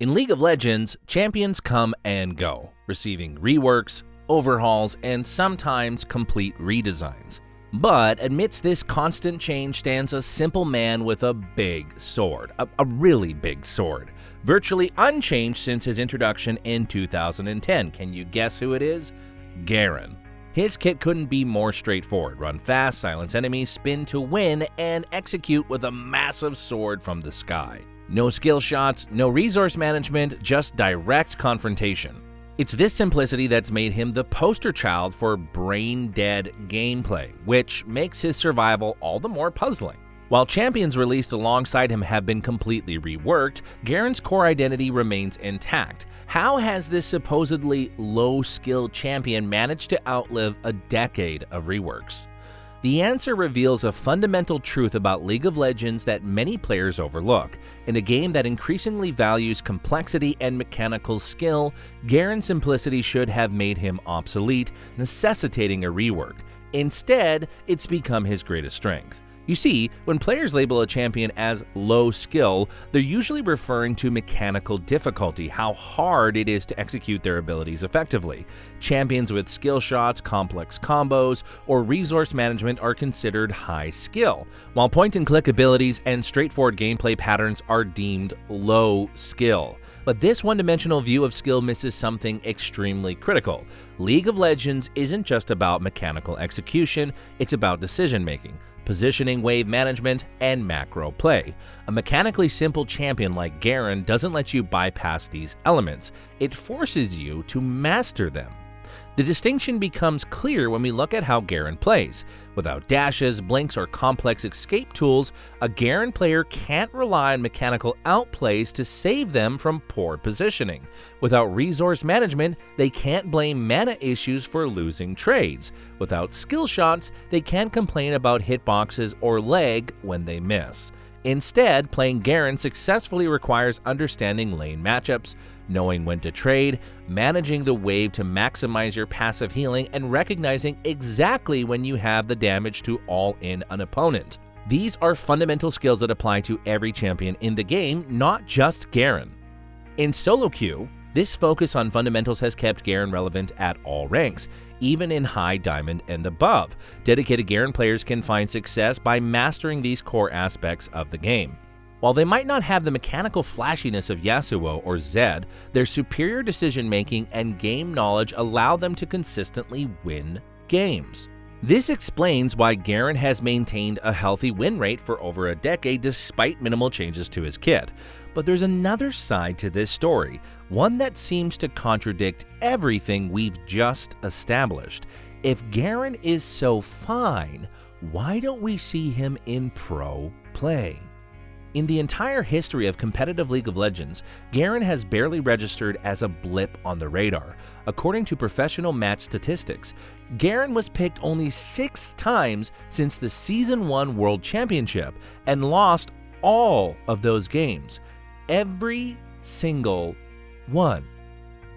In League of Legends, champions come and go, receiving reworks, overhauls, and sometimes complete redesigns. But amidst this constant change stands a simple man with a big sword, a really big sword, virtually unchanged since his introduction in 2010. Can you guess who it is? Garen. His kit couldn't be more straightforward: run fast, silence enemies, spin to win, and execute with a massive sword from the sky. No skill shots, no resource management, just direct confrontation. It's this simplicity that's made him the poster child for brain-dead gameplay, which makes his survival all the more puzzling. While champions released alongside him have been completely reworked, Garen's core identity remains intact. How has this supposedly low-skill champion managed to outlive a decade of reworks? The answer reveals a fundamental truth about League of Legends that many players overlook. In a game that increasingly values complexity and mechanical skill, Garen's simplicity should have made him obsolete, necessitating a rework. Instead, it's become his greatest strength. You see, when players label a champion as low skill, they're usually referring to mechanical difficulty, how hard it is to execute their abilities effectively. Champions with skill shots, complex combos, or resource management are considered high skill, while point-and-click abilities and straightforward gameplay patterns are deemed low skill. But this one-dimensional view of skill misses something extremely critical. League of Legends isn't just about mechanical execution, it's about decision-making, positioning, wave management, and macro play. A mechanically simple champion like Garen doesn't let you bypass these elements, it forces you to master them. The distinction becomes clear when we look at how Garen plays. Without dashes, blinks, or complex escape tools, a Garen player can't rely on mechanical outplays to save them from poor positioning. Without resource management, they can't blame mana issues for losing trades. Without skill shots, they can't complain about hitboxes or lag when they miss. Instead, playing Garen successfully requires understanding lane matchups, knowing when to trade, managing the wave to maximize your passive healing, and recognizing exactly when you have the damage to all in an opponent. These are fundamental skills that apply to every champion in the game, not just Garen. In solo queue, this focus on fundamentals has kept Garen relevant at all ranks, even in high diamond and above. Dedicated Garen players can find success by mastering these core aspects of the game. While they might not have the mechanical flashiness of Yasuo or Zed, their superior decision-making and game knowledge allow them to consistently win games. This explains why Garen has maintained a healthy win rate for over a decade despite minimal changes to his kit. But there's another side to this story, one that seems to contradict everything we've just established. If Garen is so fine, why don't we see him in pro play? In the entire history of competitive League of Legends, Garen has barely registered as a blip on the radar. According to professional match statistics, Garen was picked only 6 times since the Season 1 World Championship and lost all of those games. Every single one.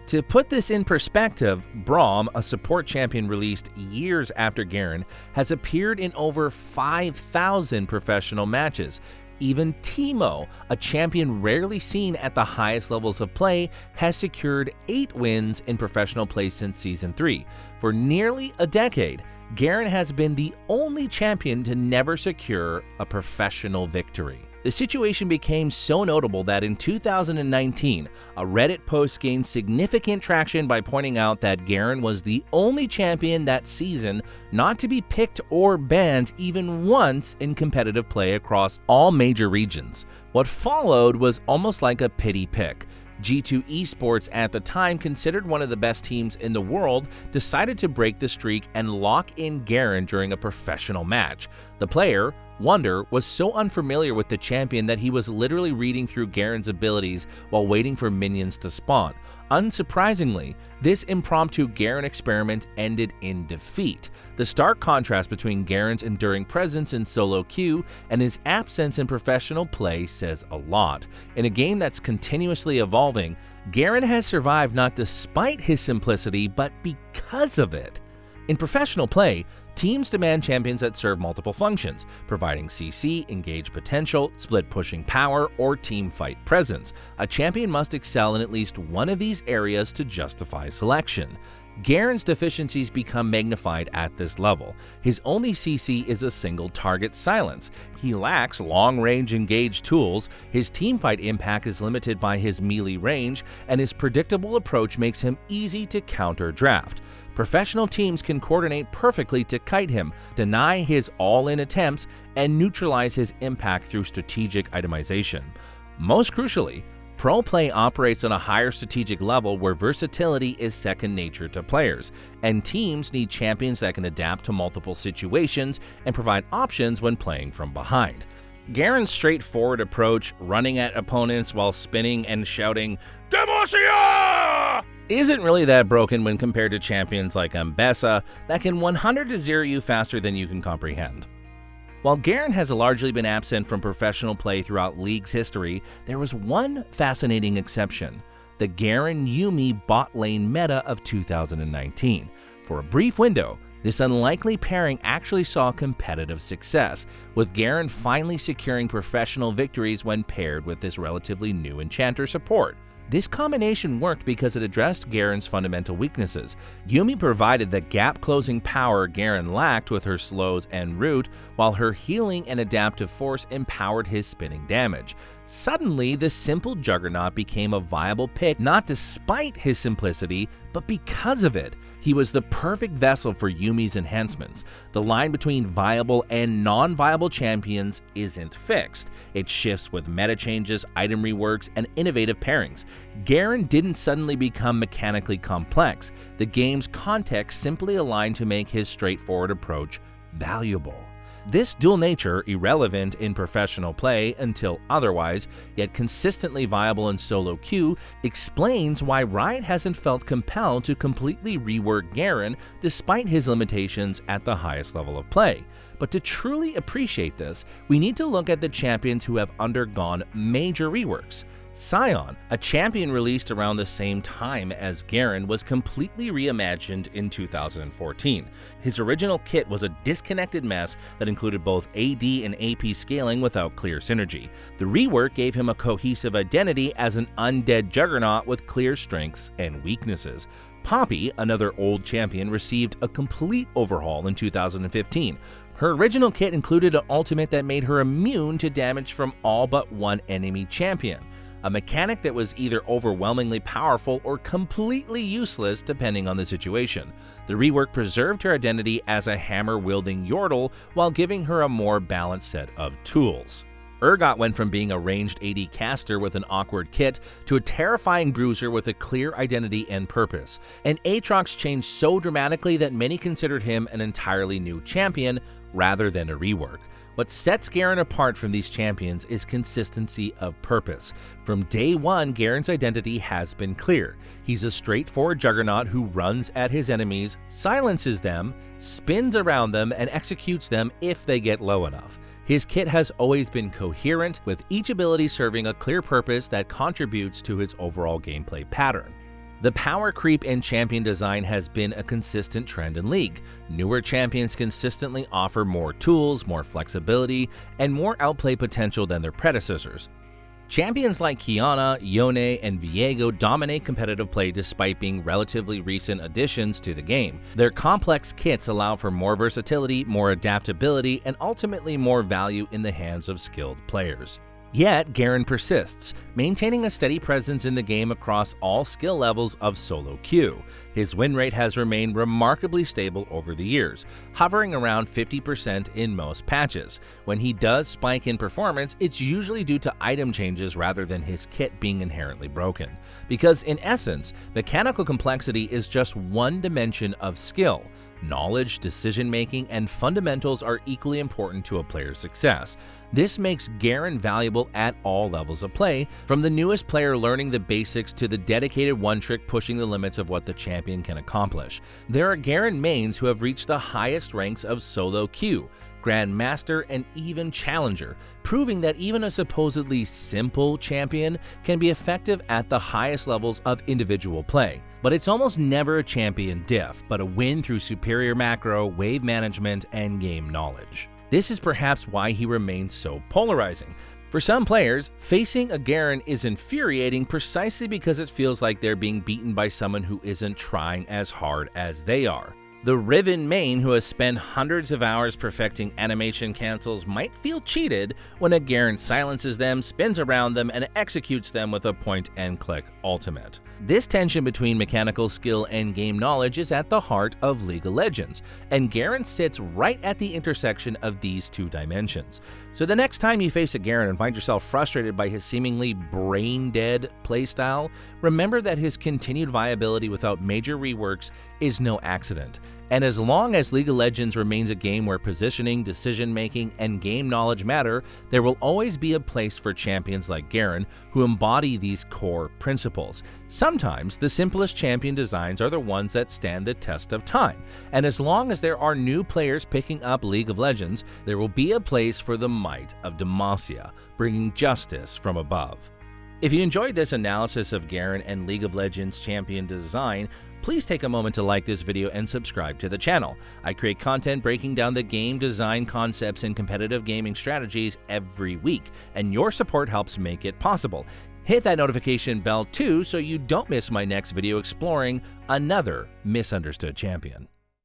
To put this in perspective, Braum, a support champion released years after Garen, has appeared in over 5,000 professional matches. Even Teemo, a champion rarely seen at the highest levels of play, has secured 8 wins in professional play since Season 3. For nearly a decade, Garen has been the only champion to never secure a professional victory. The situation became so notable that in 2019, a Reddit post gained significant traction by pointing out that Garen was the only champion that season not to be picked or banned even once in competitive play across all major regions. What followed was almost like a pity pick. G2 Esports, at the time considered one of the best teams in the world, decided to break the streak and lock in Garen during a professional match. The player, Wonder, was so unfamiliar with the champion that he was literally reading through Garen's abilities while waiting for minions to spawn. Unsurprisingly, this impromptu Garen experiment ended in defeat. The stark contrast between Garen's enduring presence in solo queue and his absence in professional play says a lot. In a game that's continuously evolving, Garen has survived not despite his simplicity, but because of it. In professional play, Teams demand champions that serve multiple functions, providing CC, engage potential, split pushing power, or team fight presence. A champion must excel in at least one of these areas to justify selection. Garen's deficiencies become magnified at this level. His only CC is a single target silence. He lacks long-range engage tools, his teamfight impact is limited by his melee range, and his predictable approach makes him easy to counter-draft. Professional teams can coordinate perfectly to kite him, deny his all-in attempts, and neutralize his impact through strategic itemization. Most crucially, Pro play operates on a higher strategic level where versatility is second nature to players, and teams need champions that can adapt to multiple situations and provide options when playing from behind. Garen's straightforward approach, running at opponents while spinning and shouting, "Demosia!" isn't really that broken when compared to champions like Ambessa that can 100-0 you faster than you can comprehend. While Garen has largely been absent from professional play throughout League's history, there was one fascinating exception: the Garen-Yuumi bot lane meta of 2019. For a brief window, this unlikely pairing actually saw competitive success, with Garen finally securing professional victories when paired with this relatively new enchanter support. This combination worked because it addressed Garen's fundamental weaknesses. Yuumi provided the gap-closing power Garen lacked with her slows and root, while her healing and adaptive force empowered his spinning damage. Suddenly, the simple Juggernaut became a viable pick not despite his simplicity, but because of it. He was the perfect vessel for Yuumi's enhancements. The line between viable and non-viable champions isn't fixed. It shifts with meta changes, item reworks, and innovative pairings. Garen didn't suddenly become mechanically complex. The game's context simply aligned to make his straightforward approach valuable. This dual nature, irrelevant in professional play until otherwise, yet consistently viable in solo queue, explains why Riot hasn't felt compelled to completely rework Garen despite his limitations at the highest level of play. But to truly appreciate this, we need to look at the champions who have undergone major reworks. Sion, a champion released around the same time as Garen, was completely reimagined in 2014. His original kit was a disconnected mess that included both AD and AP scaling without clear synergy. The rework gave him a cohesive identity as an undead juggernaut with clear strengths and weaknesses. Poppy, another old champion, received a complete overhaul in 2015. Her original kit included an ultimate that made her immune to damage from all but one enemy champion, a mechanic that was either overwhelmingly powerful or completely useless depending on the situation. The rework preserved her identity as a hammer-wielding Yordle while giving her a more balanced set of tools. Urgot went from being a ranged AD caster with an awkward kit to a terrifying bruiser with a clear identity and purpose. And Aatrox changed so dramatically that many considered him an entirely new champion rather than a rework. What sets Garen apart from these champions is consistency of purpose. From day one, Garen's identity has been clear. He's a straightforward juggernaut who runs at his enemies, silences them, spins around them, and executes them if they get low enough. His kit has always been coherent, with each ability serving a clear purpose that contributes to his overall gameplay pattern. The power creep in champion design has been a consistent trend in League. Newer champions consistently offer more tools, more flexibility, and more outplay potential than their predecessors. Champions like Kiana, Yone, and Viego dominate competitive play despite being relatively recent additions to the game. Their complex kits allow for more versatility, more adaptability, and ultimately more value in the hands of skilled players. Yet, Garen persists, maintaining a steady presence in the game across all skill levels of solo queue. His win rate has remained remarkably stable over the years, hovering around 50% in most patches. When he does spike in performance, it's usually due to item changes rather than his kit being inherently broken. Because in essence, mechanical complexity is just one dimension of skill. Knowledge, decision-making, and fundamentals are equally important to a player's success. This makes Garen valuable at all levels of play, from the newest player learning the basics to the dedicated one-trick pushing the limits of what the champion can accomplish. There are Garen mains who have reached the highest ranks of solo queue. Grandmaster, and even Challenger, proving that even a supposedly simple champion can be effective at the highest levels of individual play. But it's almost never a champion diff, but a win through superior macro, wave management, and game knowledge. This is perhaps why he remains so polarizing. For some players, facing a Garen is infuriating precisely because it feels like they're being beaten by someone who isn't trying as hard as they are. The Riven main who has spent hundreds of hours perfecting animation cancels might feel cheated when a Garen silences them, spins around them, and executes them with a point-and-click ultimate. This tension between mechanical skill and game knowledge is at the heart of League of Legends, and Garen sits right at the intersection of these two dimensions. So the next time you face a Garen and find yourself frustrated by his seemingly brain-dead playstyle, remember that his continued viability without major reworks is no accident. And as long as League of Legends remains a game where positioning, decision-making, and game knowledge matter, there will always be a place for champions like Garen who embody these core principles. Sometimes the simplest champion designs are the ones that stand the test of time, and as long as there are new players picking up League of Legends, there will be a place for the might of Demacia, bringing justice from above. If you enjoyed this analysis of Garen and League of Legends champion design, please take a moment to like this video and subscribe to the channel. I create content breaking down the game design concepts and competitive gaming strategies every week, and your support helps make it possible. Hit that notification bell too so you don't miss my next video exploring another misunderstood champion.